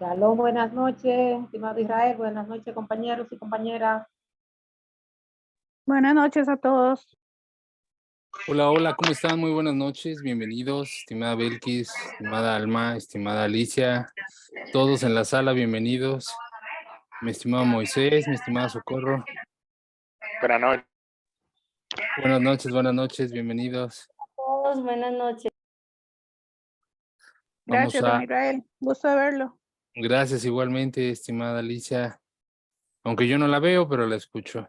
Shalom, buenas noches, estimado Israel, buenas noches, compañeros y compañeras. Buenas noches a todos. Hola, hola, ¿cómo están? Muy buenas noches, bienvenidos, estimada Belkis, estimada Alma, estimada Alicia, todos en la sala, bienvenidos. Mi estimado Moisés, mi estimada Socorro. Buenas noches. Buenas noches, bienvenidos. Todos, buenas noches. Gracias, don Israel. Gusto de verlo. Gracias igualmente, estimada Alicia. Aunque yo no la veo, pero la escucho.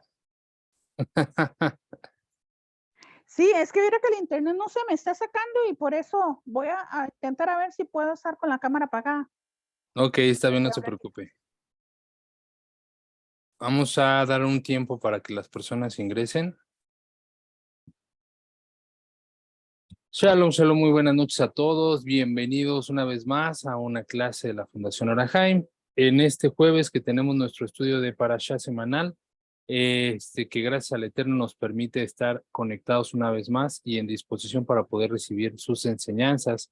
Sí, es que mira que el internet no se me está sacando y por eso voy a intentar a ver si puedo estar con la cámara apagada. Ok, está bien, no se preocupe. Vamos a dar un tiempo para que las personas ingresen. Shalom, shalom, muy buenas noches a todos. Bienvenidos una vez más a una clase de la Fundación Orahaim. En este jueves que tenemos nuestro estudio de Parashá semanal, que gracias al Eterno nos permite estar conectados una vez más y en disposición para poder recibir sus enseñanzas.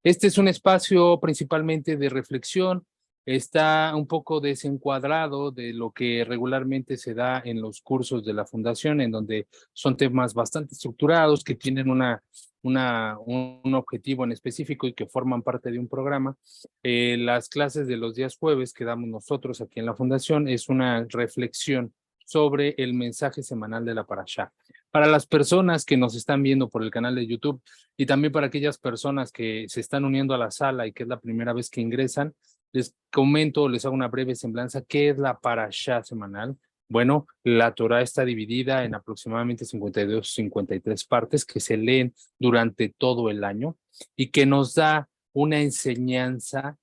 Este es un espacio principalmente de reflexión. Está un poco desencuadrado de lo que regularmente se da en los cursos de la Fundación, en donde son temas bastante estructurados que tienen un objetivo en específico y que forman parte de un programa. Las clases de los días jueves que damos nosotros aquí en la Fundación es una reflexión sobre el mensaje semanal de la Parashá. Para las personas que nos están viendo por el canal de YouTube y también para aquellas personas que se están uniendo a la sala y que es la primera vez que ingresan, les comento, les hago una breve semblanza. ¿Qué es la Parashá semanal? Bueno, la Torá está dividida en aproximadamente 52, 53 partes que se leen durante todo el año y que nos da una enseñanza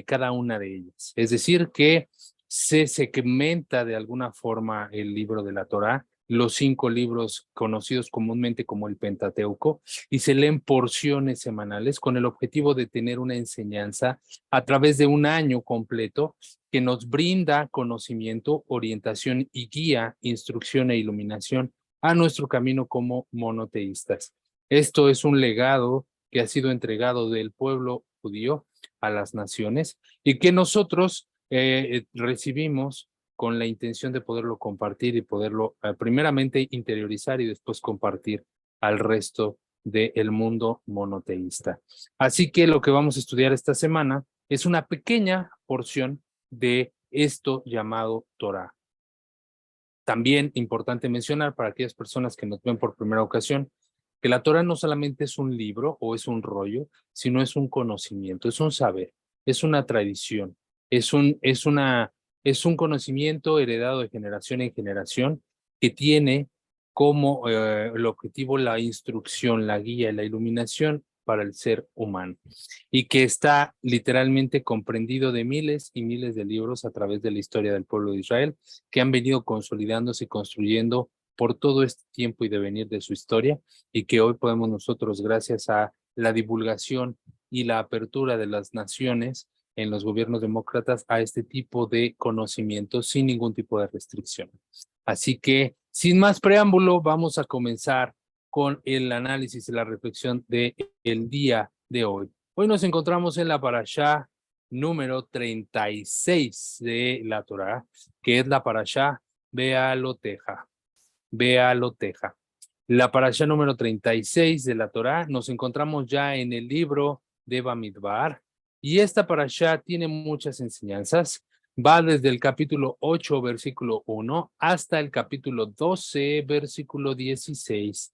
cada una de ellas. Es decir, que se segmenta de alguna forma el libro de la Torá, los 5 libros conocidos comúnmente como el Pentateuco, y se leen porciones semanales con el objetivo de tener una enseñanza a través de un año completo que nos brinda conocimiento, orientación y guía, instrucción e iluminación a nuestro camino como monoteístas. Esto es un legado que ha sido entregado del pueblo judío a las naciones y que nosotros recibimos con la intención de poderlo compartir y poderlo primeramente interiorizar y después compartir al resto del mundo monoteísta. Así que lo que vamos a estudiar esta semana es una pequeña porción de esto llamado Torah. También importante mencionar para aquellas personas que nos ven por primera ocasión, que la Torah no solamente es un libro o es un rollo, sino es un conocimiento, es un saber, es una tradición, es un conocimiento heredado de generación en generación que tiene como el objetivo la instrucción, la guía, la iluminación para el ser humano y que está literalmente comprendido de miles y miles de libros a través de la historia del pueblo de Israel que han venido consolidándose y construyendo por todo este tiempo y devenir de su historia y que hoy podemos nosotros, gracias a la divulgación y la apertura de las naciones en los gobiernos demócratas, a este tipo de conocimiento sin ningún tipo de restricción. Así que, sin más preámbulo, vamos a comenzar con el análisis y la reflexión del día de hoy. Hoy nos encontramos en la Parashá número 36 de la Torá, que es la Parashá Bealoteja. Bealoteja. La parashá número 36 de la Torá, nos encontramos ya en el libro de Bamidbar, y esta parashá tiene muchas enseñanzas. Va desde el capítulo 8, versículo 1, hasta el capítulo 12, versículo 16.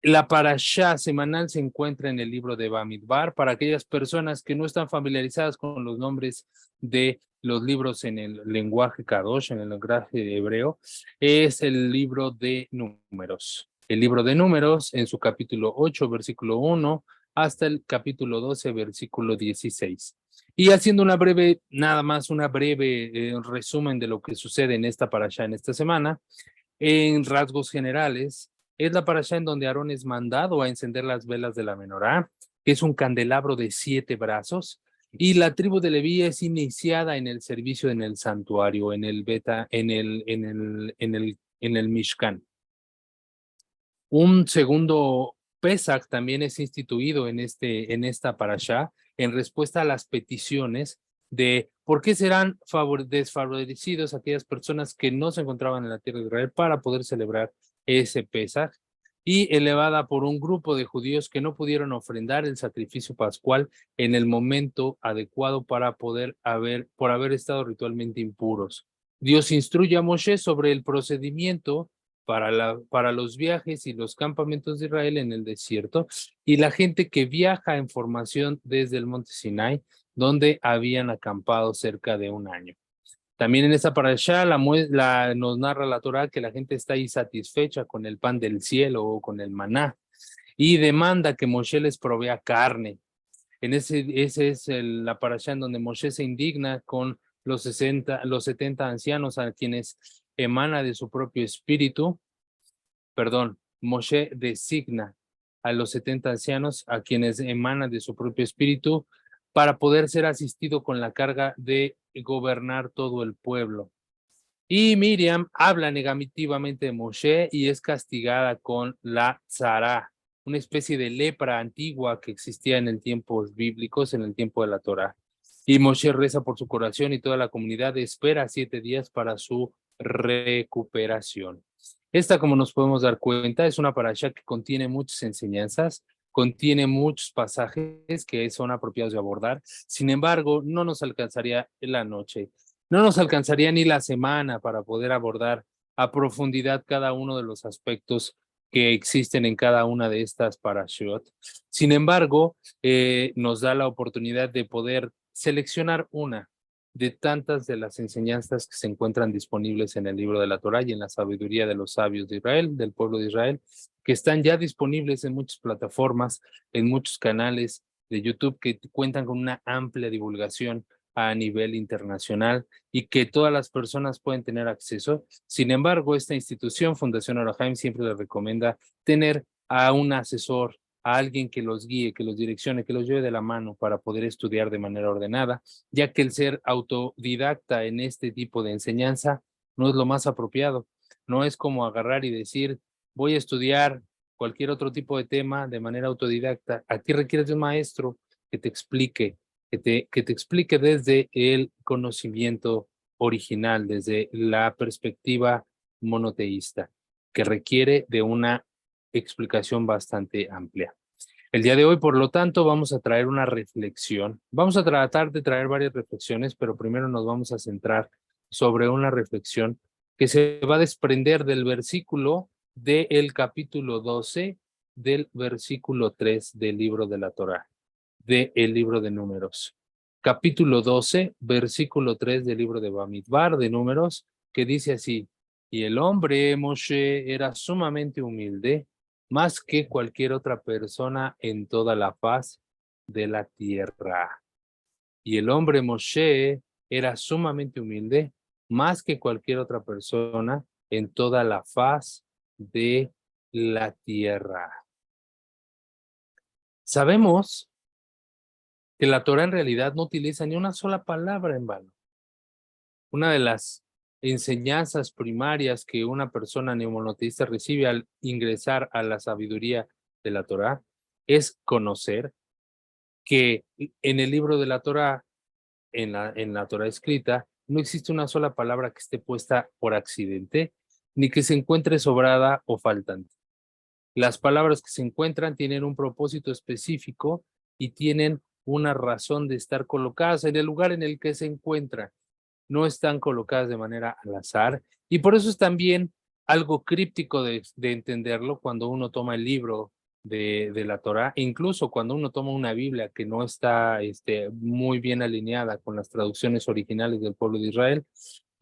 La parashá semanal se encuentra en el libro de Bamidbar. Para aquellas personas que no están familiarizadas con los nombres de los libros en el lenguaje Kadosh, en el lenguaje hebreo, es el libro de Números. El libro de Números en su capítulo 8, versículo 1, hasta el capítulo 12, versículo 16. Y haciendo nada más una breve resumen de lo que sucede en esta parashá en esta semana, en rasgos generales, es la parashá en donde Aarón es mandado a encender las velas de la menorá, que es un candelabro de 7 brazos, y la tribu de Leví es iniciada en el servicio en el santuario, en el Mishkan. Un segundo Pesach también es instituido en esta parashá en respuesta a las peticiones de por qué serán desfavorecidos aquellas personas que no se encontraban en la tierra de Israel para poder celebrar ese Pesach, y elevada por un grupo de judíos que no pudieron ofrendar el sacrificio pascual en el momento adecuado por haber estado ritualmente impuros. Dios instruye a Moshe sobre el procedimiento para los viajes y los campamentos de Israel en el desierto, y la gente que viaja en formación desde el monte Sinai, donde habían acampado cerca de un año. También en esta parashá nos narra la Torá que la gente está insatisfecha con el pan del cielo o con el maná, y demanda que Moshe les provea carne. Ese es la parashá en donde Moshe se indigna con los 70 ancianos a quienes emana de su propio espíritu. Moshe designa a los 70 ancianos a quienes emana de su propio espíritu para poder ser asistido con la carga de gobernar todo el pueblo. Y Miriam habla negativamente de Moshe y es castigada con la tzara, una especie de lepra antigua que existía en el tiempos bíblicos, en el tiempo de la Torá. Y Moshe reza por su corazón y toda la comunidad espera 7 días para su recuperación. Esta, como nos podemos dar cuenta, es una parashá que contiene muchas enseñanzas, contiene muchos pasajes que son apropiados de abordar. Sin embargo, no nos alcanzaría la noche. No nos alcanzaría ni la semana para poder abordar a profundidad cada uno de los aspectos que existen en cada una de estas parashot. Sin embargo, nos da la oportunidad de poder seleccionar una de tantas de las enseñanzas que se encuentran disponibles en el libro de la Torá y en la sabiduría de los sabios de Israel, del pueblo de Israel, que están ya disponibles en muchas plataformas, en muchos canales de YouTube que cuentan con una amplia divulgación a nivel internacional y que todas las personas pueden tener acceso. Sin embargo, esta institución, Fundación Or HaIm, siempre les recomienda tener a un asesor, a alguien que los guíe, que los direccione, que los lleve de la mano para poder estudiar de manera ordenada, ya que el ser autodidacta en este tipo de enseñanza no es lo más apropiado. No es como agarrar y decir, voy a estudiar cualquier otro tipo de tema de manera autodidacta. Aquí requieres de un maestro que te explique, que te explique desde el conocimiento original, desde la perspectiva monoteísta, que requiere de una explicación bastante amplia. El día de hoy, por lo tanto, vamos a traer una reflexión. Vamos a tratar de traer varias reflexiones, pero primero nos vamos a centrar sobre una reflexión que se va a desprender del versículo del capítulo 12 del versículo 3 del libro de la Torá, del libro de Números. Capítulo 12, versículo 3 del libro de Bamidbar, de Números, que dice así: y el hombre Moshe era sumamente humilde, más que cualquier otra persona en toda la faz de la tierra. Y el hombre Moshe era sumamente humilde, más que cualquier otra persona en toda la faz de la tierra. Sabemos que la Torá en realidad no utiliza ni una sola palabra en vano. Una de las enseñanzas primarias que una persona neomonoteísta recibe al ingresar a la sabiduría de la Torá es conocer que en el libro de la Torá, en la Torá escrita, no existe una sola palabra que esté puesta por accidente, ni que se encuentre sobrada o faltante. Las palabras que se encuentran tienen un propósito específico y tienen una razón de estar colocadas en el lugar en el que se encuentran. No están colocadas de manera al azar y por eso es también algo críptico de entenderlo cuando uno toma el libro de la Torá, incluso cuando uno toma una Biblia que no está muy bien alineada con las traducciones originales del pueblo de Israel,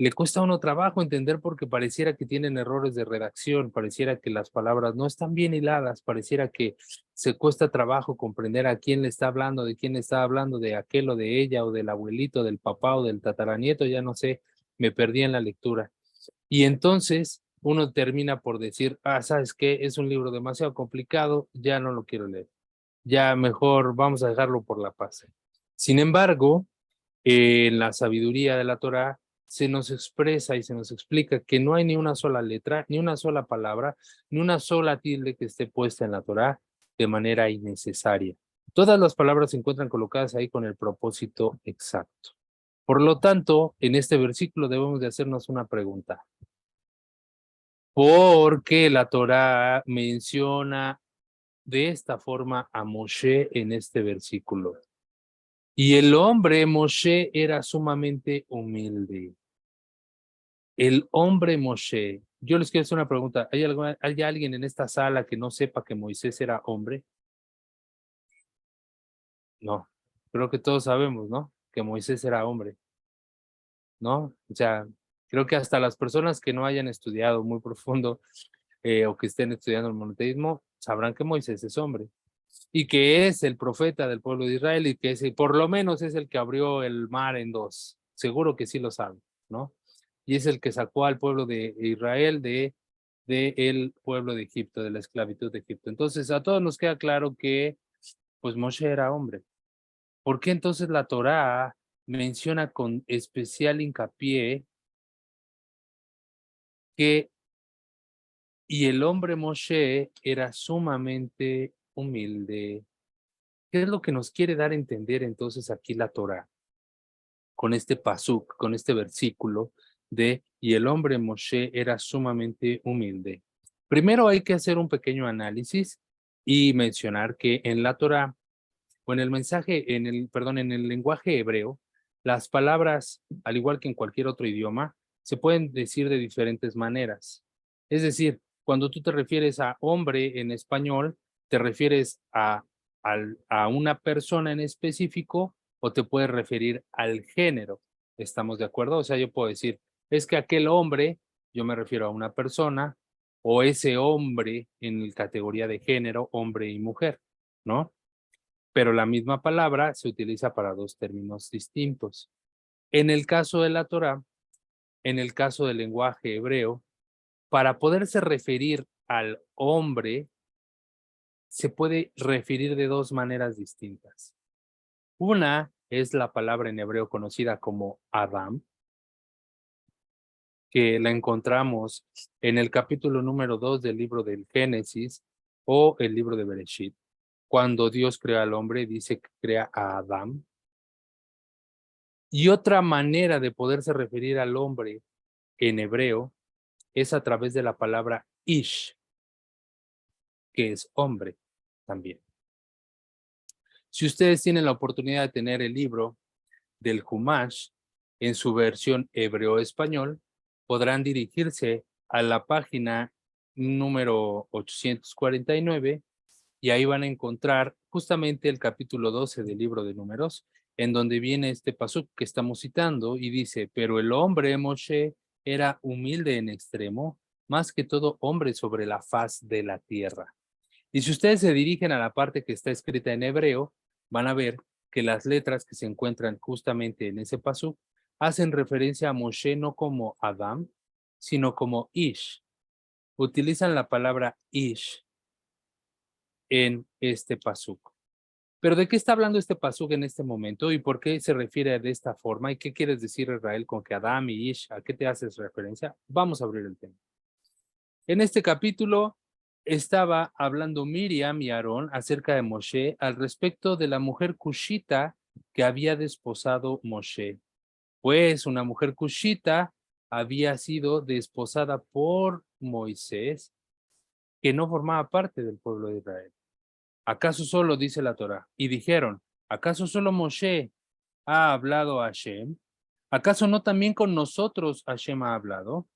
le cuesta a uno trabajo entender porque pareciera que tienen errores de redacción, pareciera que las palabras no están bien hiladas, pareciera que se cuesta trabajo comprender a quién le está hablando, de quién le está hablando, de aquel o de ella, o del abuelito, del papá o del tataranieto, ya no sé, me perdí en la lectura. Y entonces uno termina por decir, ¿sabes qué? Es un libro demasiado complicado, ya no lo quiero leer. Ya mejor vamos a dejarlo por la paz. Sin embargo, en la sabiduría de la Torá se nos expresa y se nos explica que no hay ni una sola letra, ni una sola palabra, ni una sola tilde que esté puesta en la Torá de manera innecesaria. Todas las palabras se encuentran colocadas ahí con el propósito exacto. Por lo tanto, en este versículo debemos de hacernos una pregunta. ¿Por qué la Torá menciona de esta forma a Moshe en este versículo? Y el hombre Moshe era sumamente humilde. El hombre Moshe. Yo les quiero hacer una pregunta. ¿Hay alguien en esta sala que no sepa que Moisés era hombre? No. Creo que todos sabemos, ¿no? Que Moisés era hombre, ¿no? O sea, creo que hasta las personas que no hayan estudiado muy profundo o que estén estudiando el monoteísmo sabrán que Moisés es hombre y que es el profeta del pueblo de Israel y que por lo menos es el que abrió el mar en dos. Seguro que sí lo saben, ¿no? Y es el que sacó al pueblo de Israel de el pueblo de Egipto, de la esclavitud de Egipto. Entonces, a todos nos queda claro que, pues, Moshe era hombre. ¿Por qué entonces la Torá menciona con especial hincapié que y el hombre Moshe era sumamente humilde? ¿Qué es lo que nos quiere dar a entender entonces aquí la Torá? Con este pasuk, con este versículo de y el hombre Moshe era sumamente humilde. Primero hay que hacer un pequeño análisis y mencionar que en la Torá o en el mensaje, en el lenguaje hebreo, las palabras, al igual que en cualquier otro idioma, se pueden decir de diferentes maneras. Es decir, cuando tú te refieres a hombre en español, te refieres a una persona en específico o te puedes referir al género. ¿Estamos de acuerdo? O sea, yo puedo decir, es que aquel hombre, yo me refiero a una persona, o ese hombre en la categoría de género, hombre y mujer, ¿no? Pero la misma palabra se utiliza para dos términos distintos. En el caso de la Torá, en el caso del lenguaje hebreo, para poderse referir al hombre, se puede referir de dos maneras distintas. Una es la palabra en hebreo conocida como Adam, que la encontramos en el capítulo número 2 del libro del Génesis o el libro de Bereshit. Cuando Dios crea al hombre, dice que crea a Adam. Y otra manera de poderse referir al hombre en hebreo es a través de la palabra ish, que es hombre también. Si ustedes tienen la oportunidad de tener el libro del Humash en su versión hebreo-español, podrán dirigirse a la página número 849 y ahí van a encontrar justamente el capítulo 12 del libro de Números, en donde viene este pasuk que estamos citando y dice, pero el hombre Moshe era humilde en extremo, más que todo hombre sobre la faz de la tierra. Y si ustedes se dirigen a la parte que está escrita en hebreo, van a ver que las letras que se encuentran justamente en ese pasuk hacen referencia a Moshe no como Adam, sino como Ish. Utilizan la palabra Ish en este pasuk. Pero ¿de qué está hablando este pasuk en este momento y por qué se refiere de esta forma? ¿Y qué quieres decir, Israel, con que Adam y Ish? ¿A qué te haces referencia? Vamos a abrir el tema. En este capítulo estaba hablando Miriam y Aarón acerca de Moshe al respecto de la mujer cushita que había desposado Moshe. Pues una mujer cushita había sido desposada por Moisés que no formaba parte del pueblo de Israel. ¿Acaso solo, dice la Torá? Y dijeron, ¿acaso solo Moshe ha hablado a Hashem? ¿Acaso no también con nosotros Hashem ha hablado?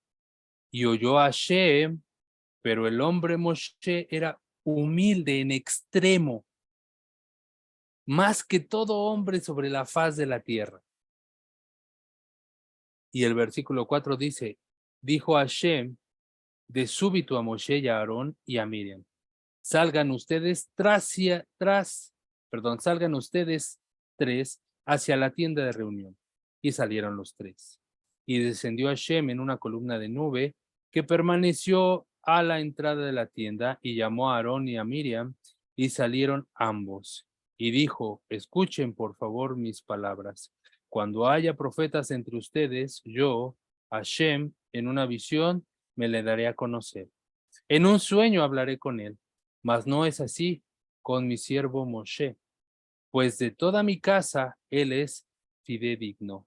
Y oyó a Hashem, pero el hombre Moshe era humilde en extremo, más que todo hombre sobre la faz de la tierra. Y el versículo 4 dice, dijo Hashem de súbito a Moshe y a Aarón y a Miriam, salgan ustedes salgan ustedes tres hacia la tienda de reunión. Y salieron los tres. Y descendió Hashem en una columna de nube que permaneció a la entrada de la tienda y llamó a Aarón y a Miriam y salieron ambos. Y dijo, escuchen por favor mis palabras. Cuando haya profetas entre ustedes, yo, Hashem, en una visión, me le daré a conocer. En un sueño hablaré con él, mas no es así con mi siervo Moshe, pues de toda mi casa él es fidedigno.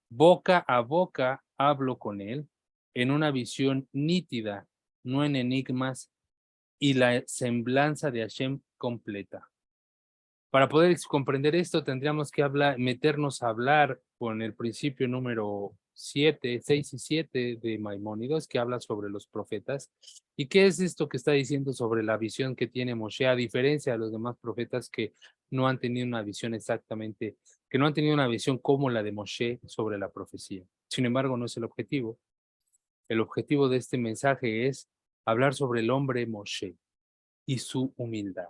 Boca a boca hablo con él, en una visión nítida, no en enigmas, y la semblanza de Hashem completa. Para poder comprender esto, tendríamos que meternos a hablar con el principio número 6 y 7 de Maimónides, que habla sobre los profetas. ¿Y qué es esto que está diciendo sobre la visión que tiene Moshe, a diferencia de los demás profetas que no han tenido una visión exactamente, que no han tenido una visión como la de Moshe sobre la profecía? Sin embargo, no es el objetivo. El objetivo de este mensaje es hablar sobre el hombre Moshe y su humildad.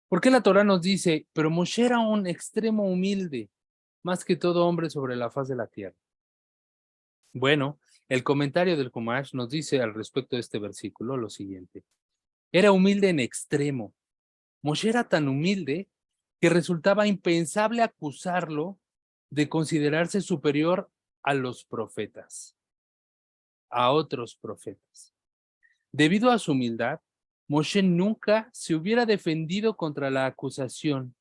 ¿Por qué la Torá nos dice, pero Moshe era un extremo humilde, más que todo hombre sobre la faz de la tierra? Bueno, el comentario del Chumash nos dice al respecto de este versículo lo siguiente. Era humilde en extremo. Moshe era tan humilde que resultaba impensable acusarlo de considerarse superior a los profetas, a otros profetas. Debido a su humildad, Moshe nunca se hubiera defendido contra la acusación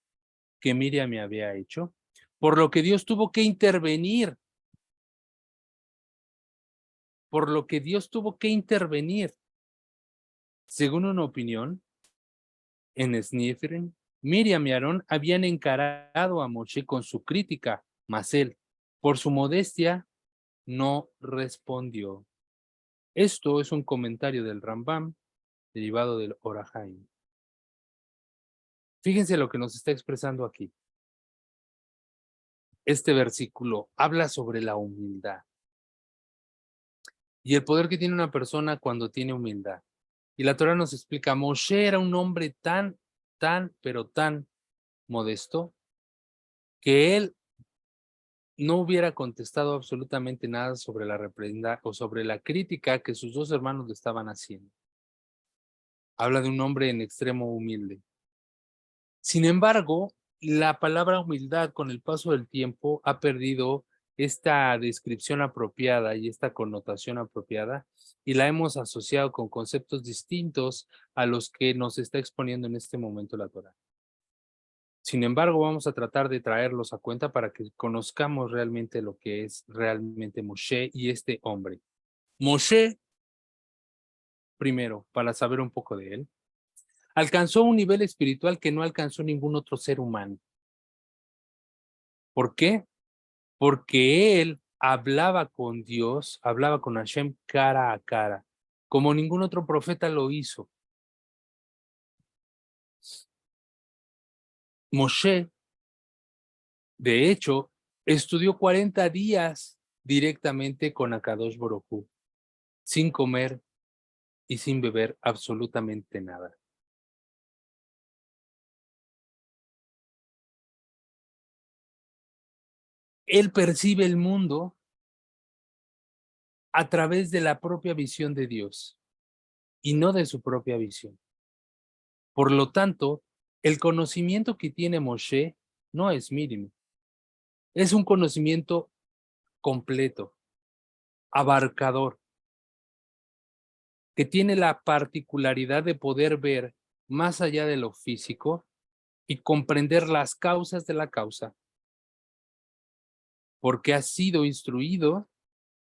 que Miriam me había hecho, por lo que Dios tuvo que intervenir. Según una opinión, en Snifrin, Miriam y Aarón habían encarado a Moshe con su crítica, mas él, por su modestia, no respondió. Esto es un comentario del Rambam, derivado del Or HaHaim. Fíjense lo que nos está expresando aquí. Este versículo habla sobre la humildad y el poder que tiene una persona cuando tiene humildad. Y la Torá nos explica, Moshe era un hombre pero tan modesto, que él no hubiera contestado absolutamente nada sobre la reprenda o sobre la crítica que sus dos hermanos le estaban haciendo. Habla de un hombre en extremo humilde. Sin embargo, la palabra humildad con el paso del tiempo ha perdido esta descripción apropiada y esta connotación apropiada y la hemos asociado con conceptos distintos a los que nos está exponiendo en este momento la Torá. Sin embargo, vamos a tratar de traerlos a cuenta para que conozcamos realmente lo que es realmente Moshe y este hombre. Moshe, primero, para saber un poco de él, alcanzó un nivel espiritual que no alcanzó ningún otro ser humano. ¿Por qué? Porque él hablaba con Dios, hablaba con Hashem cara a cara, como ningún otro profeta lo hizo. Moshe, de hecho, estudió 40 días directamente con Akadosh Baruj Hu, sin comer y sin beber absolutamente nada. Él percibe el mundo a través de la propia visión de Dios y no de su propia visión. Por lo tanto, el conocimiento que tiene Moshe no es mínimo. Es un conocimiento completo, abarcador, que tiene la particularidad de poder ver más allá de lo físico y comprender las causas de la causa, porque ha sido instruido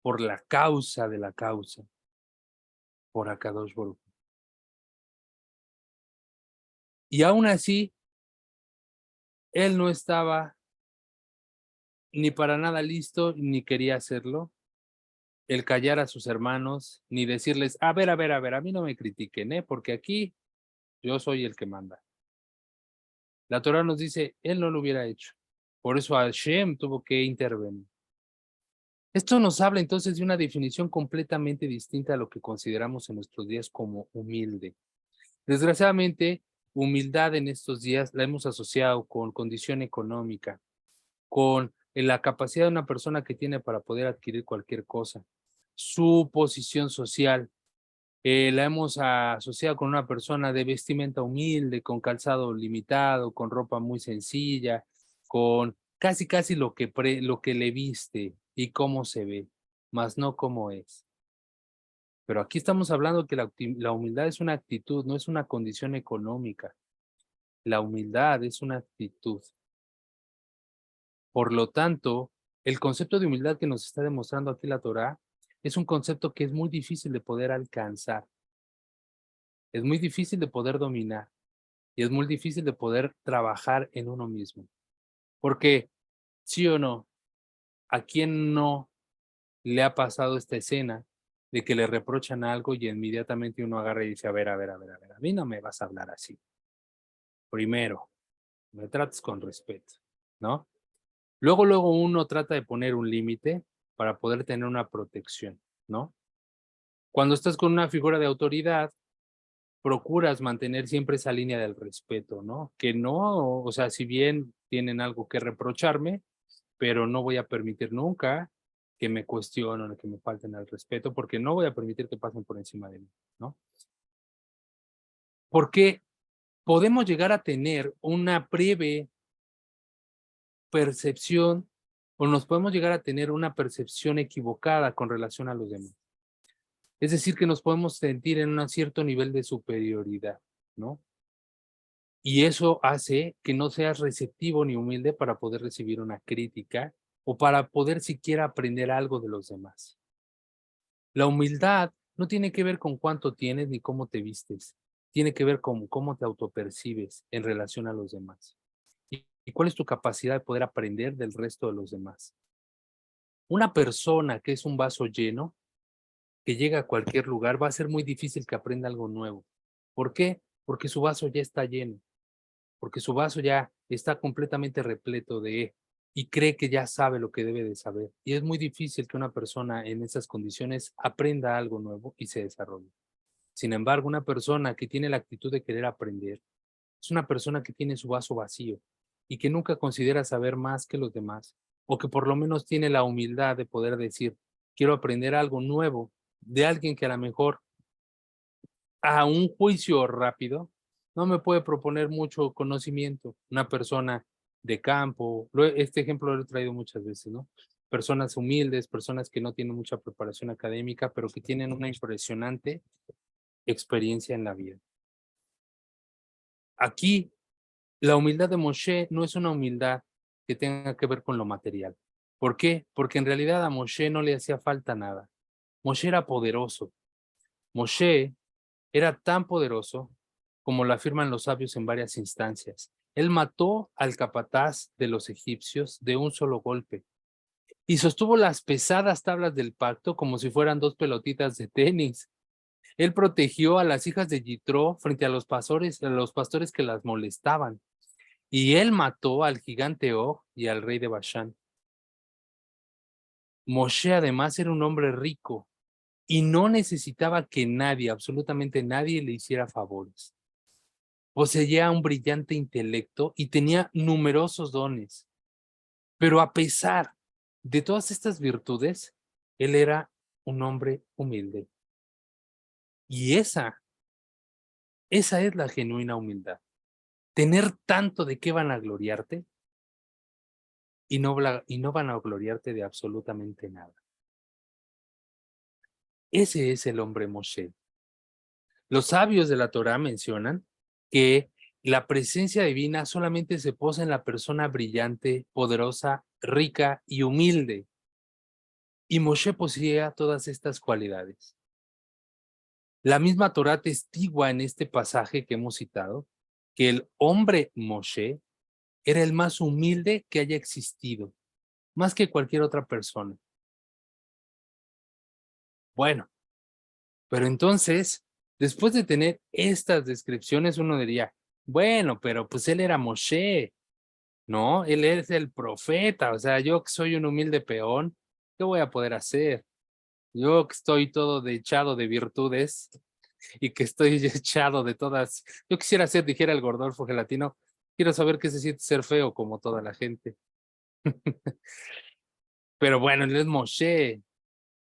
por la causa de la causa, por Akadosh Baruj Hu. Y aún así, él no estaba ni para nada listo, ni quería hacerlo, el callar a sus hermanos, ni decirles, a ver, a mí no me critiquen, porque aquí yo soy el que manda. La Torá nos dice, él no lo hubiera hecho. Por eso Hashem tuvo que intervenir. Esto nos habla entonces de una definición completamente distinta a lo que consideramos en nuestros días como humilde. Desgraciadamente, humildad en estos días la hemos asociado con condición económica, con la capacidad de una persona que tiene para poder adquirir cualquier cosa, su posición social. La hemos asociado con una persona de vestimenta humilde, con calzado limitado, con ropa muy sencilla, con casi lo que le viste y cómo se ve, más no cómo es. Pero aquí estamos hablando que la humildad es una actitud, no es una condición económica. La humildad es una actitud. Por lo tanto, el concepto de humildad que nos está demostrando aquí la Torá es un concepto que es muy difícil de poder alcanzar. Es muy difícil de poder dominar y es muy difícil de poder trabajar en uno mismo. Porque, sí o no, ¿a quién no le ha pasado esta escena de que le reprochan algo y inmediatamente uno agarra y dice, a ver, a mí no me vas a hablar así? Primero, me trates con respeto, ¿no? Luego uno trata de poner un límite para poder tener una protección, ¿no? Cuando estás con una figura de autoridad, procuras mantener siempre esa línea del respeto, ¿no? Que no, o sea, si bien tienen algo que reprocharme, pero no voy a permitir nunca que me cuestionen o que me falten al respeto, porque no voy a permitir que pasen por encima de mí, ¿no? Porque podemos llegar a tener una breve percepción o nos podemos llegar a tener una percepción equivocada con relación a los demás. Es decir, que nos podemos sentir en un cierto nivel de superioridad, ¿no? Y eso hace que no seas receptivo ni humilde para poder recibir una crítica o para poder siquiera aprender algo de los demás. La humildad no tiene que ver con cuánto tienes ni cómo te vistes. Tiene que ver con cómo te autopercibes en relación a los demás. Y cuál es tu capacidad de poder aprender del resto de los demás. Una persona que es un vaso lleno, que llega a cualquier lugar, va a ser muy difícil que aprenda algo nuevo. ¿Por qué? Porque su vaso ya está lleno. Porque su vaso ya está completamente repleto de y cree que ya sabe lo que debe de saber. Y es muy difícil que una persona en esas condiciones aprenda algo nuevo y se desarrolle. Sin embargo, una persona que tiene la actitud de querer aprender es una persona que tiene su vaso vacío y que nunca considera saber más que los demás, o que por lo menos tiene la humildad de poder decir, quiero aprender algo nuevo de alguien que a lo mejor a un juicio rápido no me puede proponer mucho conocimiento. Una persona de campo, este ejemplo lo he traído muchas veces, ¿no? Personas humildes, personas que no tienen mucha preparación académica, pero que tienen una impresionante experiencia en la vida. Aquí, la humildad de Moshe no es una humildad que tenga que ver con lo material. ¿Por qué? Porque en realidad a Moshe no le hacía falta nada. Moshe era poderoso. Moshe era tan poderoso como lo afirman los sabios en varias instancias. Él mató al capataz de los egipcios de un solo golpe y sostuvo las pesadas tablas del pacto como si fueran dos pelotitas de tenis. Él protegió a las hijas de Yitro frente a los pastores que las molestaban. Y él mató al gigante Og y al rey de Bashán. Moshe además era un hombre rico y no necesitaba que nadie, absolutamente nadie, le hiciera favores. Poseía un brillante intelecto y tenía numerosos dones. Pero a pesar de todas estas virtudes, él era un hombre humilde. Y esa es la genuina humildad. Tener tanto de qué vanagloriarte y no vanagloriarte de absolutamente nada. Ese es el hombre Moshe. Los sabios de la Torá mencionan que la presencia divina solamente se posa en la persona brillante, poderosa, rica y humilde. Y Moshe poseía todas estas cualidades. La misma Torá testigua en este pasaje que hemos citado que el hombre Moshe era el más humilde que haya existido, más que cualquier otra persona. Bueno, pero entonces, después de tener estas descripciones, uno diría, bueno, pero pues él era Moshe, ¿no? Él es el profeta, o sea, yo que soy un humilde peón, ¿qué voy a poder hacer? Yo que estoy todo echado de virtudes y que estoy echado de todas. Yo quisiera ser, dijera el Gordolfo Gelatino, quiero saber qué se siente ser feo como toda la gente. Pero bueno, él es Moshe.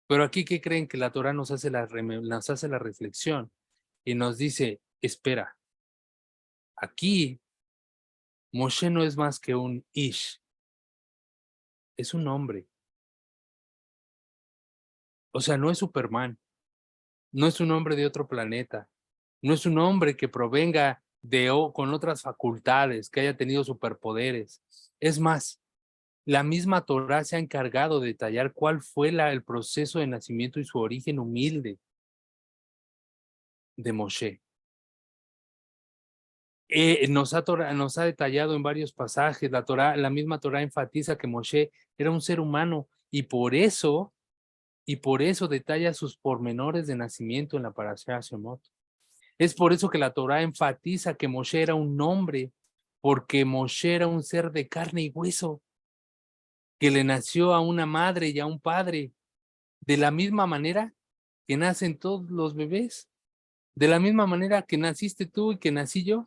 Pero aquí, ¿qué creen? Que la Torah nos hace la reflexión y nos dice, espera, aquí Moshe no es más que un Ish, es un hombre. O sea, no es Superman, no es un hombre de otro planeta, no es un hombre que provenga con otras facultades, que haya tenido superpoderes. Es más, la misma Torah se ha encargado de detallar cuál fue el proceso de nacimiento y su origen humilde de Moshe. Nos ha detallado en varios pasajes, la misma Torah enfatiza que Moshe era un ser humano y por eso detalla sus pormenores de nacimiento en la Parashá Shemot. Es por eso que la Torah enfatiza que Moshe era un hombre, porque Moshe era un ser de carne y hueso, que le nació a una madre y a un padre, de la misma manera que nacen todos los bebés, de la misma manera que naciste tú y que nací yo.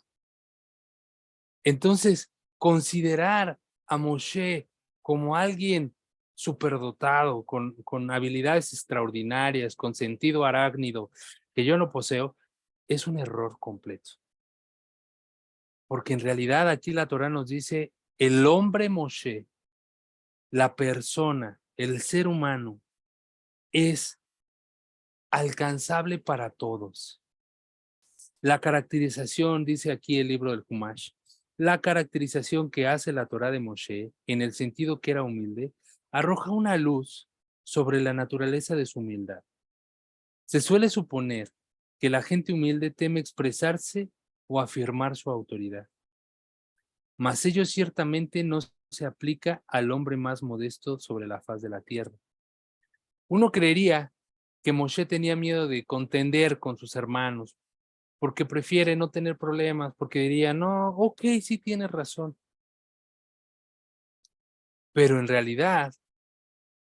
Entonces, considerar a Moshe como alguien superdotado, con habilidades extraordinarias, con sentido arácnido, que yo no poseo, es un error completo. Porque en realidad aquí la Torah nos dice, el hombre Moshe, la persona, el ser humano, es alcanzable para todos. La caracterización, dice aquí el libro del Humash, la caracterización que hace la Torá de Moshe, en el sentido que era humilde, arroja una luz sobre la naturaleza de su humildad. Se suele suponer que la gente humilde teme expresarse o afirmar su autoridad, mas ello ciertamente no se aplica al hombre más modesto sobre la faz de la tierra. Uno creería que Moshe tenía miedo de contender con sus hermanos, porque prefiere no tener problemas, porque diría, no, ok, sí tienes razón. Pero en realidad,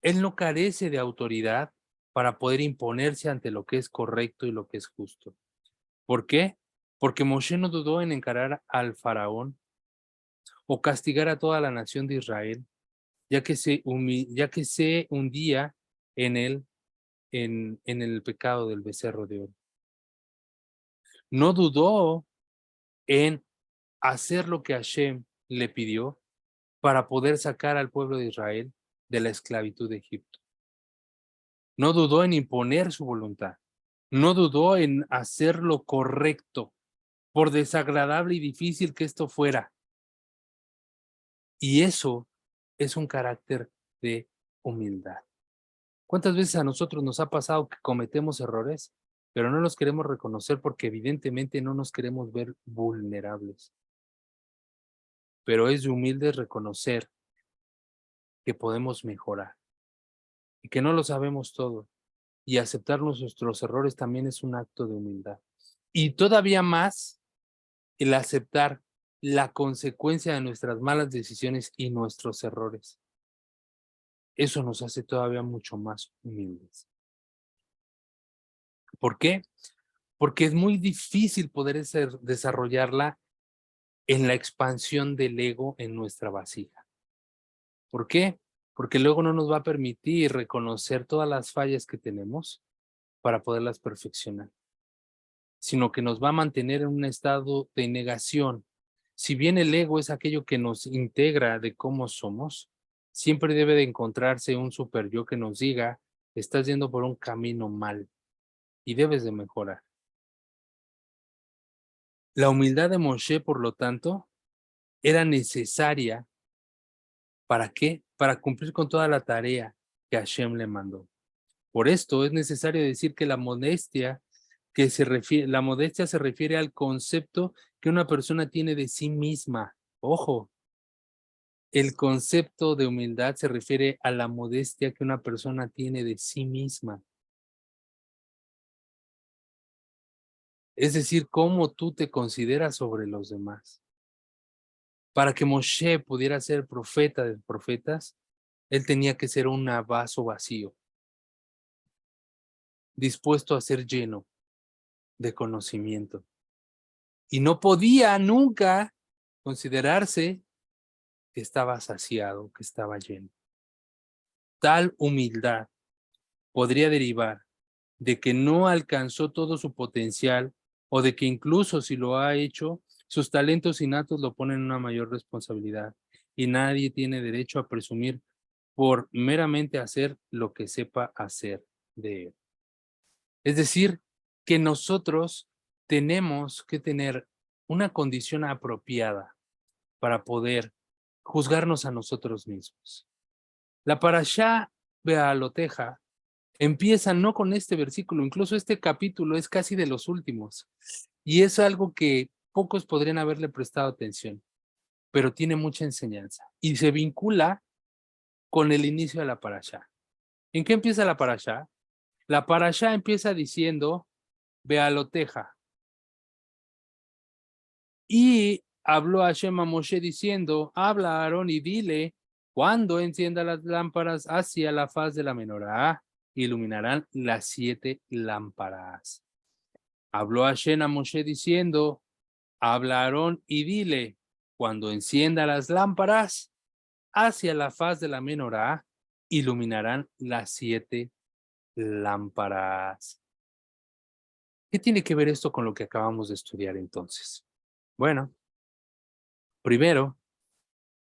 él no carece de autoridad para poder imponerse ante lo que es correcto y lo que es justo. ¿Por qué? Porque Moshe no dudó en encarar al faraón o castigar a toda la nación de Israel, ya que se hundía en el pecado del becerro de oro. No dudó en hacer lo que Hashem le pidió para poder sacar al pueblo de Israel de la esclavitud de Egipto. No dudó en imponer su voluntad. No dudó en hacer lo correcto, por desagradable y difícil que esto fuera. Y eso es un carácter de humildad. ¿Cuántas veces a nosotros nos ha pasado que cometemos errores, pero no los queremos reconocer porque evidentemente no nos queremos ver vulnerables? Pero es de humilde reconocer que podemos mejorar y que no lo sabemos todo. Y aceptar nuestros errores también es un acto de humildad. Y todavía más el aceptar la consecuencia de nuestras malas decisiones y nuestros errores. Eso nos hace todavía mucho más humildes. ¿Por qué? Porque es muy difícil poder desarrollarla en la expansión del ego en nuestra vasija. ¿Por qué? Porque luego no nos va a permitir reconocer todas las fallas que tenemos para poderlas perfeccionar, sino que nos va a mantener en un estado de negación. Si bien el ego es aquello que nos integra de cómo somos, siempre debe de encontrarse un super yo que nos diga, estás yendo por un camino mal y debes de mejorar. La humildad de Moshe, por lo tanto, era necesaria. ¿Para qué? Para cumplir con toda la tarea que Hashem le mandó. Por esto es necesario decir que la modestia que se refiere, la modestia se refiere al concepto que una persona tiene de sí misma. Ojo, el concepto de humildad se refiere a la modestia que una persona tiene de sí misma. Es decir, cómo tú te consideras sobre los demás. Para que Moshe pudiera ser profeta de profetas, él tenía que ser un vaso vacío, dispuesto a ser lleno de conocimiento. Y no podía nunca considerarse que estaba saciado, que estaba lleno. Tal humildad podría derivar de que no alcanzó todo su potencial o de que incluso si lo ha hecho, sus talentos innatos lo ponen en una mayor responsabilidad y nadie tiene derecho a presumir por meramente hacer lo que sepa hacer de él. Es decir, que nosotros tenemos que tener una condición apropiada para poder juzgarnos a nosotros mismos. La Parashá Bealoteja empieza no con este versículo, incluso este capítulo es casi de los últimos, y es algo que pocos podrían haberle prestado atención, pero tiene mucha enseñanza, y se vincula con el inicio de la Parashá. ¿En qué empieza la Parashá? La Parashá empieza diciendo, Bealoteja, y habló Hashem a Moshe diciendo, habla a Aarón y dile, cuando encienda las lámparas hacia la faz de la menorá, iluminarán las 7 lámparas. Habló Hashem a Moshe diciendo, habla a Aarón y dile, cuando encienda las lámparas hacia la faz de la menorá, iluminarán las 7 lámparas. ¿Qué tiene que ver esto con lo que acabamos de estudiar entonces? Bueno, primero,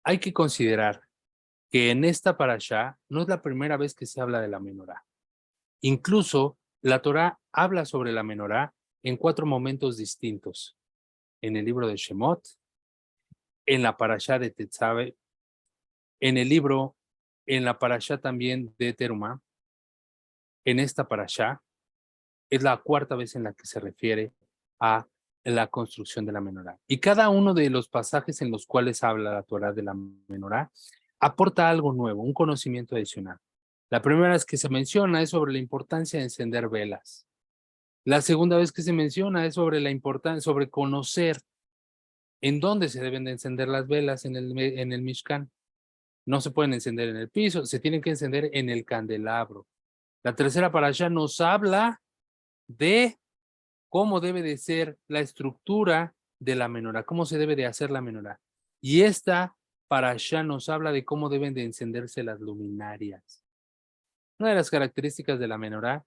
hay que considerar que en esta parashá no es la primera vez que se habla de la menorá. Incluso la Torá habla sobre la menorá en 4 momentos distintos. En el libro de Shemot, en la parashá de Tetzabe, en la parashá también de Terumá. En esta parashá es la 4ª vez en la que se refiere a la construcción de la menorá. Y cada uno de los pasajes en los cuales habla la Torá de la menorá aporta algo nuevo, un conocimiento adicional. La primera vez que se menciona es sobre la importancia de encender velas. La segunda vez que se menciona es sobre la importancia, sobre conocer en dónde se deben de encender las velas en el Mishkan. No se pueden encender en el piso, se tienen que encender en el candelabro. La tercera parashá nos habla de cómo debe de ser la estructura de la menorá, cómo se debe de hacer la menorá. Y esta parashá nos habla de cómo deben de encenderse las luminarias. Una de las características de la menorá,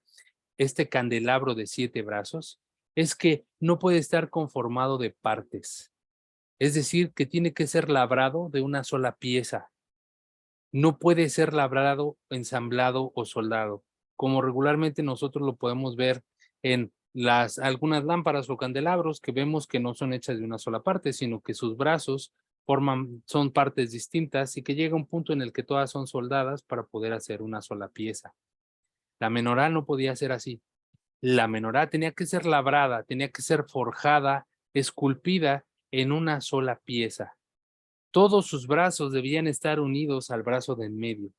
este candelabro de 7 brazos, es que no puede estar conformado de partes. Es decir, que tiene que ser labrado de una sola pieza. No puede ser labrado, ensamblado o soldado, como regularmente nosotros lo podemos ver en algunas lámparas o candelabros que vemos que no son hechas de una sola parte, sino que sus brazos son partes distintas y que llega un punto en el que todas son soldadas para poder hacer una sola pieza. La menorá no podía ser así. La menorá tenía que ser labrada, tenía que ser forjada, esculpida en una sola pieza. Todos sus brazos debían estar unidos al brazo de en medio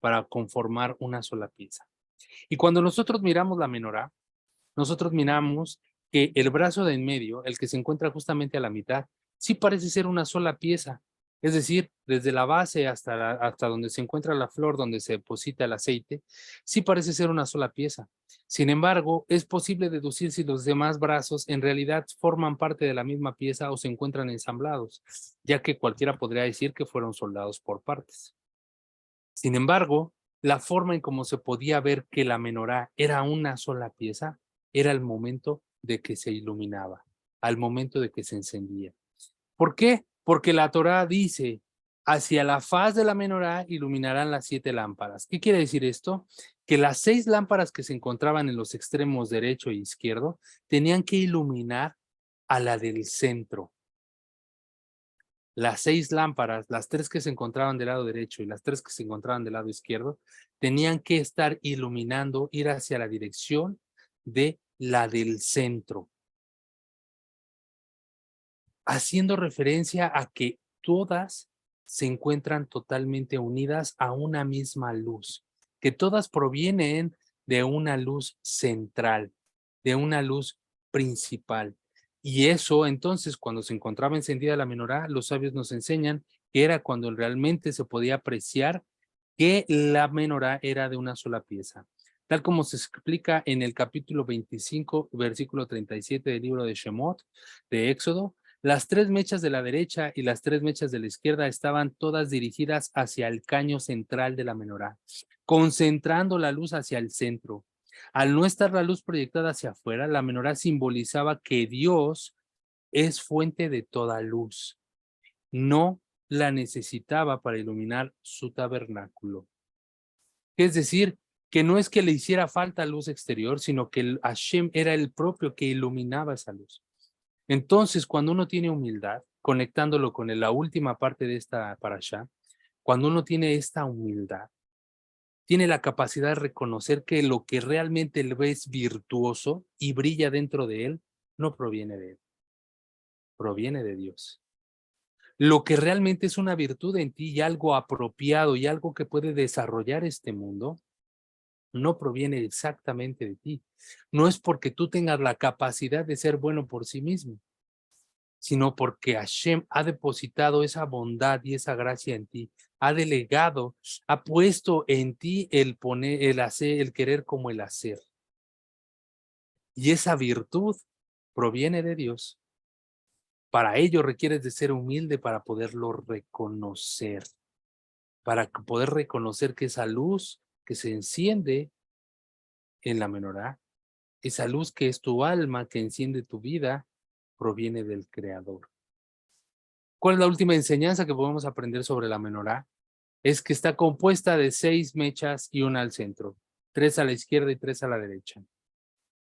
para conformar una sola pieza. Y cuando nosotros miramos la menorá, nosotros miramos que el brazo de en medio, el que se encuentra justamente a la mitad, sí parece ser una sola pieza. Es decir, desde la base hasta donde se encuentra la flor, donde se deposita el aceite, sí parece ser una sola pieza. Sin embargo, es posible deducir si los demás brazos en realidad forman parte de la misma pieza o se encuentran ensamblados, ya que cualquiera podría decir que fueron soldados por partes. Sin embargo, la forma en cómo se podía ver que la menorá era una sola pieza era el momento de que se iluminaba, al momento de que se encendía. ¿Por qué? Porque la Torá dice, hacia la faz de la menorá iluminarán las 7 lámparas. ¿Qué quiere decir esto? Que las 6 lámparas que se encontraban en los extremos derecho e izquierdo tenían que iluminar a la del centro. Las 6 lámparas, las 3 que se encontraban del lado derecho y las 3 que se encontraban del lado izquierdo, tenían que estar iluminando, ir hacia la dirección de la del centro, haciendo referencia a que todas se encuentran totalmente unidas a una misma luz, que todas provienen de una luz central, de una luz principal. Y eso, entonces, cuando se encontraba encendida la menorá, los sabios nos enseñan que era cuando realmente se podía apreciar que la menorá era de una sola pieza. Tal como se explica en el capítulo 25, versículo 37 del libro de Shemot, de Éxodo, las 3 mechas de la derecha y las 3 mechas de la izquierda estaban todas dirigidas hacia el caño central de la menorá, concentrando la luz hacia el centro. Al no estar la luz proyectada hacia afuera, la menorá simbolizaba que Dios es fuente de toda luz. No la necesitaba para iluminar su tabernáculo. Es decir, que no es que le hiciera falta luz exterior, sino que el Hashem era el propio que iluminaba esa luz. Entonces, cuando uno tiene humildad, conectándolo con la última parte de esta parashá, cuando uno tiene esta humildad, tiene la capacidad de reconocer que lo que realmente él ve es virtuoso y brilla dentro de él, no proviene de él, proviene de Dios. Lo que realmente es una virtud en ti y algo apropiado y algo que puede desarrollar este mundo, no proviene exactamente de ti. No es porque tú tengas la capacidad de ser bueno por sí mismo, sino porque Hashem ha depositado esa bondad y esa gracia en ti, ha delegado, ha puesto en ti el poner, el hacer, el querer como el hacer. Y esa virtud proviene de Dios. Para ello requieres de ser humilde para poderlo reconocer, para poder reconocer que esa luz que se enciende en la menorá, esa luz que es tu alma, que enciende tu vida, proviene del Creador. ¿Cuál es la última enseñanza que podemos aprender sobre la menorá? Es que está compuesta de 6 mechas y una al centro, 3 a la izquierda y 3 a la derecha.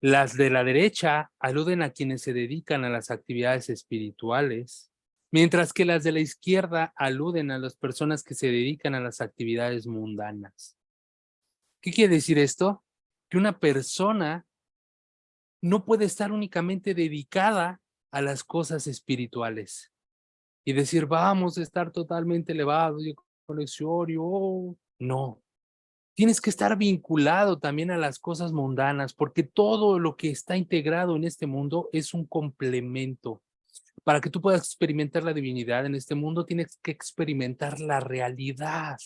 Las de la derecha aluden a quienes se dedican a las actividades espirituales, mientras que las de la izquierda aluden a las personas que se dedican a las actividades mundanas. ¿Qué quiere decir esto? Que una persona no puede estar únicamente dedicada a las cosas espirituales y decir, vamos a estar totalmente elevados y conexión, no. Tienes que estar vinculado también a las cosas mundanas, porque todo lo que está integrado en este mundo es un complemento. Para que tú puedas experimentar la divinidad en este mundo, tienes que experimentar la realidad.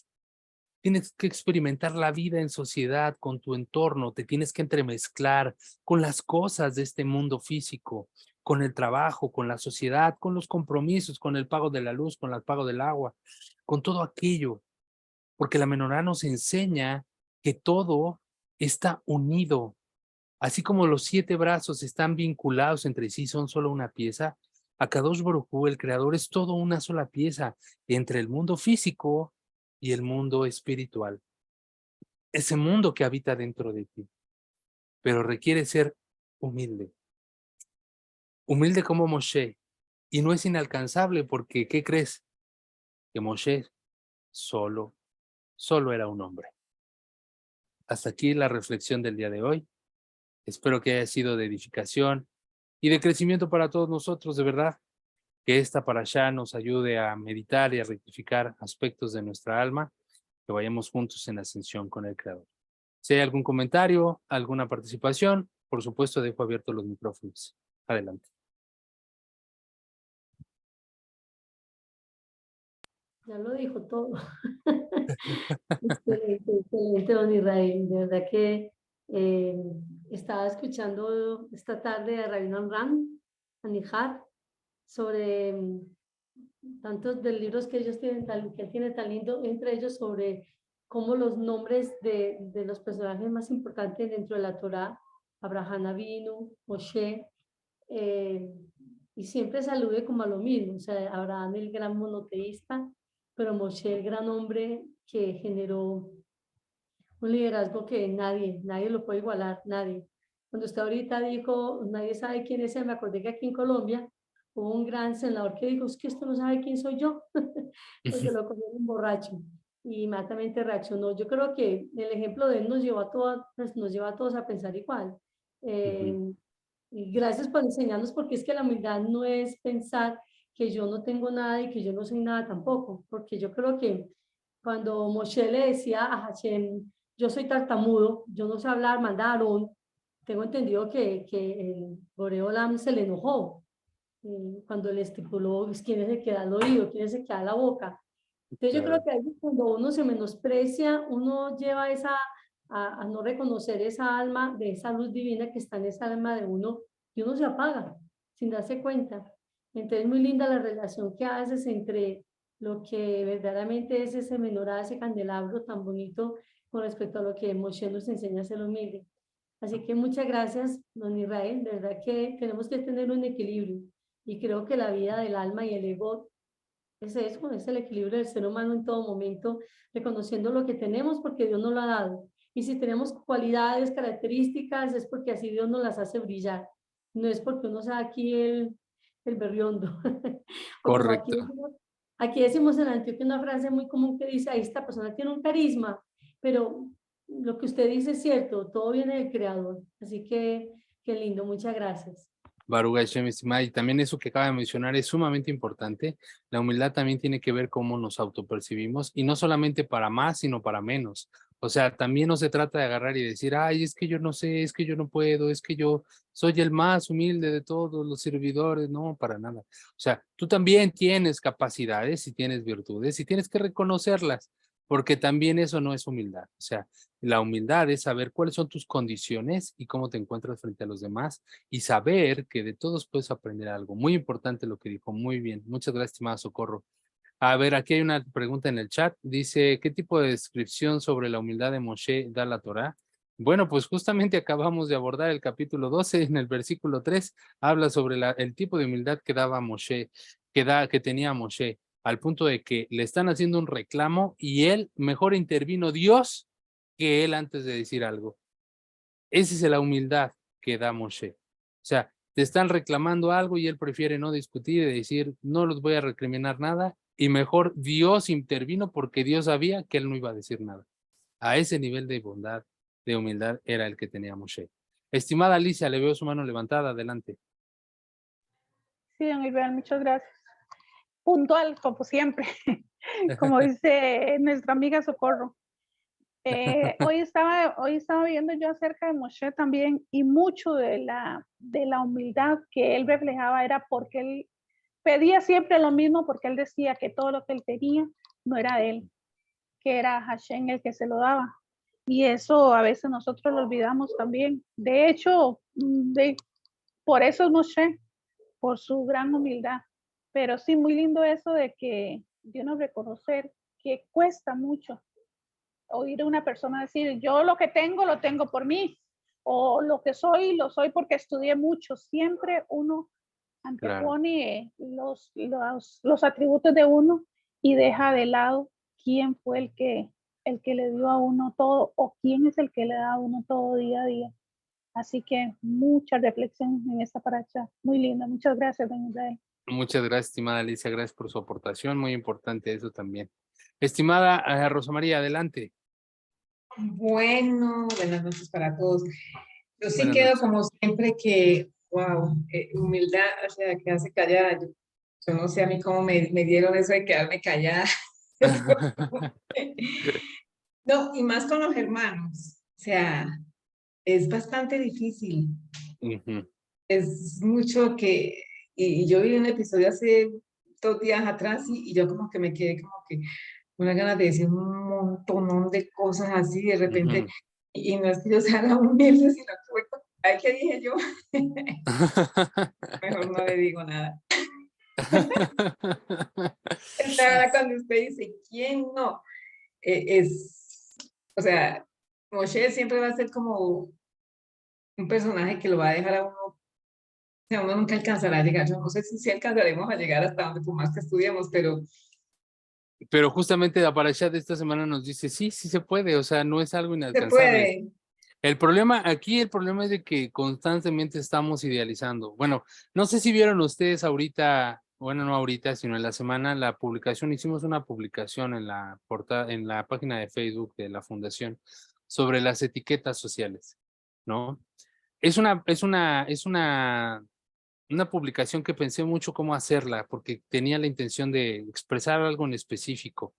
Tienes que experimentar la vida en sociedad, con tu entorno, te tienes que entremezclar con las cosas de este mundo físico, con el trabajo, con la sociedad, con los compromisos, con el pago de la luz, con el pago del agua, con todo aquello. Porque la menorá nos enseña que todo está unido. Así como los 7 brazos están vinculados entre sí, son solo una pieza, Akadosh Baruj Hu, el creador, es todo una sola pieza entre el mundo físico y el mundo espiritual. Ese mundo que habita dentro de ti. Pero requiere ser humilde. Humilde como Moshe. Y no es inalcanzable porque, ¿qué crees? Que Moshe solo era un hombre. Hasta aquí la reflexión del día de hoy. Espero que haya sido de edificación y de crecimiento para todos nosotros, de verdad. Que esta parashá nos ayude a meditar y a rectificar aspectos de nuestra alma, que vayamos juntos en ascensión con el Creador. Si hay algún comentario, alguna participación, por supuesto dejo abiertos los micrófonos. Adelante. Ya lo dijo todo. Excelente, don Israel. De verdad que estaba escuchando esta tarde a Rabbi Amram, a Nihar, sobre tantos de libros que ellos tienen, que él tiene tan lindo, entre ellos sobre cómo los nombres de los personajes más importantes dentro de la Torá, Abraham Avinu, Moshe, y siempre se alude como a lo mismo, o sea, Abraham el gran monoteísta, pero Moshe el gran hombre que generó un liderazgo que nadie lo puede igualar, nadie. Cuando usted ahorita dijo, nadie sabe quién es él, me acordé que aquí en Colombia hubo un gran senador que dijo, es que esto no sabe quién soy yo, porque lo cogió un borracho y inmediatamente reaccionó. Yo creo que el ejemplo de él nos lleva a todos a pensar igual. Y gracias por enseñarnos, porque es que la humildad no es pensar que yo no tengo nada y que yo no soy nada tampoco, porque yo creo que cuando Moshe le decía a Hashem, yo soy tartamudo, yo no sé hablar, manda a Aarón, tengo entendido que el Boreolam se le enojó cuando le estipuló quién es el que da el oído, quién es el que da la boca. Entonces yo creo que ahí cuando uno se menosprecia, uno lleva a no reconocer esa alma, de esa luz divina que está en esa alma de uno, y uno se apaga sin darse cuenta. Entonces muy linda la relación que haces entre lo que verdaderamente es ese menorá, ese candelabro tan bonito con respecto a lo que Moshe nos enseña a ser humilde. Así que muchas gracias, don Israel. De verdad que tenemos que tener un equilibrio, y creo que la vida del alma y el ego es eso, es el equilibrio del ser humano en todo momento, reconociendo lo que tenemos porque Dios nos lo ha dado. Y si tenemos cualidades, características, es porque así Dios nos las hace brillar. No es porque uno sea aquí el berriondo. O como Correcto. aquí decimos en Antioquia una frase muy común que dice, ahí esta persona tiene un carisma, pero lo que usted dice es cierto, todo viene del Creador. Así que qué lindo, muchas gracias. Baruch Hashem, estimada, y también eso que acaba de mencionar es sumamente importante. La humildad también tiene que ver cómo nos autopercibimos, y no solamente para más, sino para menos. O sea, también no se trata de agarrar y decir, ay, es que yo no sé, es que yo no puedo, es que yo soy el más humilde de todos los servidores. No, para nada. O sea, tú también tienes capacidades y tienes virtudes y tienes que reconocerlas, porque también eso no es humildad. O sea, la humildad es saber cuáles son tus condiciones y cómo te encuentras frente a los demás, y saber que de todos puedes aprender algo. Muy importante lo que dijo, muy bien. Muchas gracias, estimada Socorro. A ver, aquí hay una pregunta en el chat. Dice, ¿qué tipo de descripción sobre la humildad de Moshe da la Torá? Bueno, pues justamente acabamos de abordar el capítulo 12, en el versículo 3, habla sobre el tipo de humildad que daba Moshe, que tenía Moshe, al punto de que le están haciendo un reclamo y él mejor intervino Dios que él antes de decir algo. Esa es la humildad que da Moshe. O sea, te están reclamando algo y él prefiere no discutir y decir, no los voy a recriminar nada, y mejor Dios intervino porque Dios sabía que él no iba a decir nada. A ese nivel de bondad, de humildad, era el que tenía Moshe. Estimada Alicia, le veo su mano levantada, adelante. Sí, don Israel, muchas gracias. Puntual, como siempre, como dice nuestra amiga Socorro. Hoy estaba viendo yo acerca de Moshe también, y mucho de la humildad que él reflejaba era porque él pedía siempre lo mismo, porque él decía que todo lo que él tenía no era de él, que era Hashem el que se lo daba. Y eso a veces nosotros lo olvidamos también. De hecho, por eso es Moshe, por su gran humildad. Pero sí, muy lindo eso de que Dios nos reconocer que cuesta mucho oír a una persona decir, yo lo tengo por mí, o lo que soy, lo soy porque estudié mucho. Siempre uno antepone los atributos de uno y deja de lado quién fue el que le dio a uno todo, o quién es el que le da a uno todo día a día. Así que mucha reflexión en esta paracha. Muy linda. Muchas gracias, don Israel. Muchas gracias, estimada Alicia. Gracias por su aportación. Muy importante eso también. Estimada Rosa María, adelante. Bueno, buenas noches para todos. Yo sí Buenas quedo noches. como siempre que, wow, humildad, o sea, quedarse callada. Yo no sé a mí cómo me dieron eso de quedarme callada. No, y más con los hermanos. O sea, es bastante difícil. Es mucho que, y yo vi un episodio hace 2 días atrás y yo como que me quedé como que una ganas de decir un montón de cosas así de repente, y no es que yo sea la humilde, sino que fue como, ay, ¿qué dije yo? Mejor no le digo nada. Ahora cuando usted dice, ¿quién no? O sea, Moshe siempre va a ser como un personaje que lo va a dejar a uno, o sea, uno nunca alcanzará a llegar. Yo no sé si alcanzaremos a llegar hasta donde por más que estudiemos, Pero justamente la parasha de esta semana nos dice, sí, sí se puede, o sea, no es algo se inalcanzable. puede. El problema es de que constantemente estamos idealizando. Bueno, no sé si vieron ustedes ahorita, bueno, no ahorita, sino en la semana, la publicación, hicimos una publicación en la página de Facebook de la Fundación sobre las etiquetas sociales, ¿no? es una publicación que pensé mucho cómo hacerla, porque tenía la intención de expresar algo en específico.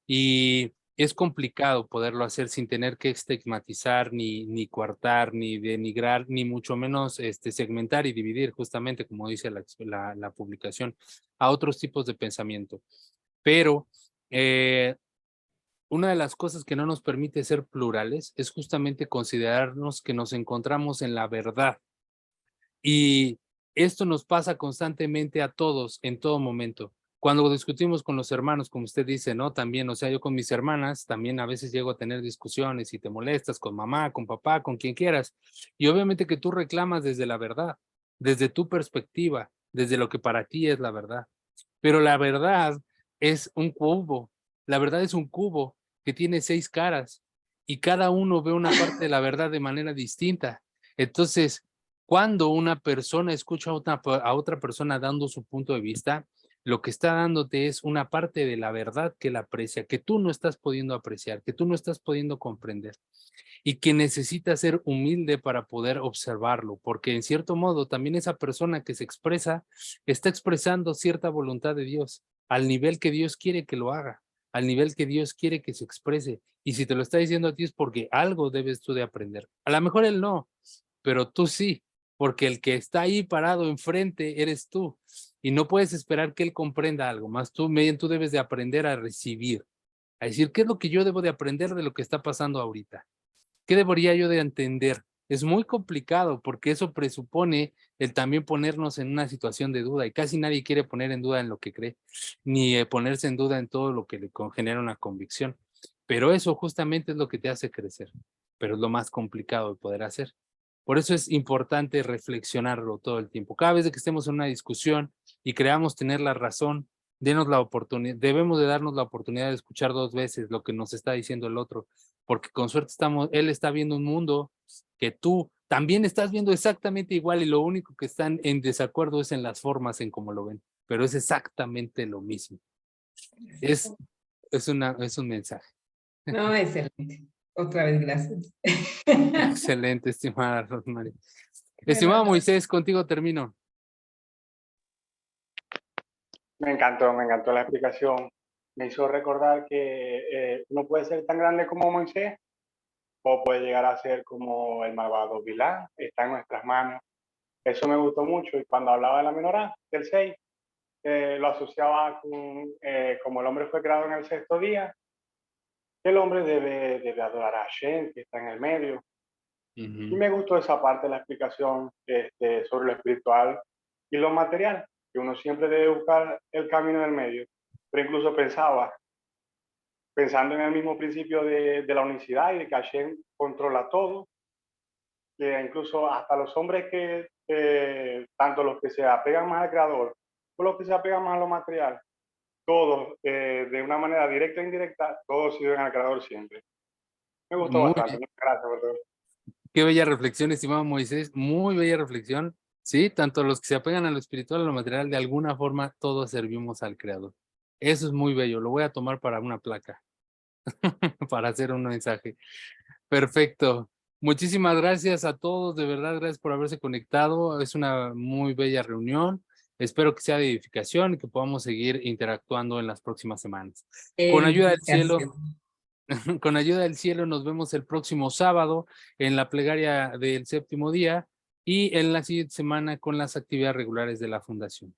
Y es complicado poderlo hacer sin tener que estigmatizar, ni coartar, ni denigrar, ni mucho menos segmentar y dividir, justamente como dice la publicación, a otros tipos de pensamiento. Pero una de las cosas que no nos permite ser plurales es justamente considerarnos que nos encontramos en la verdad. Y esto nos pasa constantemente a todos, en todo momento. Cuando discutimos con los hermanos, como usted dice, ¿no? También, o sea, yo con mis hermanas, también a veces llego a tener discusiones y te molestas con mamá, con papá, con quien quieras. Y obviamente que tú reclamas desde la verdad, desde tu perspectiva, desde lo que para ti es la verdad. Pero la verdad es un cubo. La verdad es un cubo que tiene 6 caras y cada uno ve una parte de la verdad de manera distinta. Entonces, cuando una persona escucha a otra persona dando su punto de vista, lo que está dándote es una parte de la verdad que la aprecia, que tú no estás pudiendo apreciar, que tú no estás pudiendo comprender y que necesita ser humilde para poder observarlo, porque en cierto modo también esa persona que se expresa está expresando cierta voluntad de Dios al nivel que Dios quiere que lo haga, al nivel que Dios quiere que se exprese. Y si te lo está diciendo a ti es porque algo debes tú de aprender. A lo mejor él no, pero tú sí, porque el que está ahí parado enfrente eres tú y no puedes esperar que él comprenda algo más. Tú debes de aprender a recibir, a decir, ¿qué es lo que yo debo de aprender de lo que está pasando ahorita? ¿Qué debería yo de entender? Es muy complicado porque eso presupone el también ponernos en una situación de duda y casi nadie quiere poner en duda en lo que cree, ni ponerse en duda en todo lo que le genera una convicción. Pero eso justamente es lo que te hace crecer, pero es lo más complicado de poder hacer. Por eso es importante reflexionarlo todo el tiempo. Cada vez que estemos en una discusión y creamos tener la razón, denos la oportunidad, debemos de darnos la oportunidad de escuchar 2 veces lo que nos está diciendo el otro, porque con suerte él está viendo un mundo que tú también estás viendo exactamente igual y lo único que están en desacuerdo es en las formas en cómo lo ven, pero es exactamente lo mismo. Es un mensaje. No, excelente. Otra vez, gracias. Excelente, estimada Rosemary. Estimado Moisés, contigo termino. Me encantó la explicación. Me hizo recordar que uno puede ser tan grande como Moisés o puede llegar a ser como el malvado Bilán. Está en nuestras manos. Eso me gustó mucho. Y cuando hablaba de la menorá, del 6, lo asociaba con como el hombre fue creado en el 6º día, el hombre debe adorar a Hashem, que está en el medio. Y me gustó esa parte de la explicación sobre lo espiritual y lo material, que uno siempre debe buscar el camino del medio. Pero incluso pensando en el mismo principio de la unicidad y de que Hashem controla todo, que incluso hasta los hombres tanto los que se apegan más al creador, como los que se apegan más a lo material, todos, de una manera directa e indirecta, todos sirven al creador siempre. Me gustó bastante. Muchas gracias por todo. Qué bella reflexión, estimado Moisés, muy bella reflexión. Sí, tanto los que se apegan a lo espiritual, a lo material, de alguna forma todos servimos al Creador. Eso es muy bello, lo voy a tomar para una placa, para hacer un mensaje. Perfecto. Muchísimas gracias a todos, de verdad, gracias por haberse conectado. Es una muy bella reunión. Espero que sea de edificación y que podamos seguir interactuando en las próximas semanas. Con ayuda del cielo. Con ayuda del cielo nos vemos el próximo sábado en la plegaria del 7º día y en la siguiente semana con las actividades regulares de la Fundación.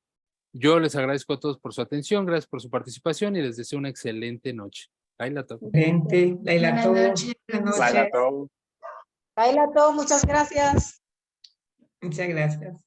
Yo les agradezco a todos por su atención, gracias por su participación y les deseo una excelente noche. Laila Tov. Excelente. Laila Tov. Laila Tov. Laila Tov, muchas gracias. Muchas gracias.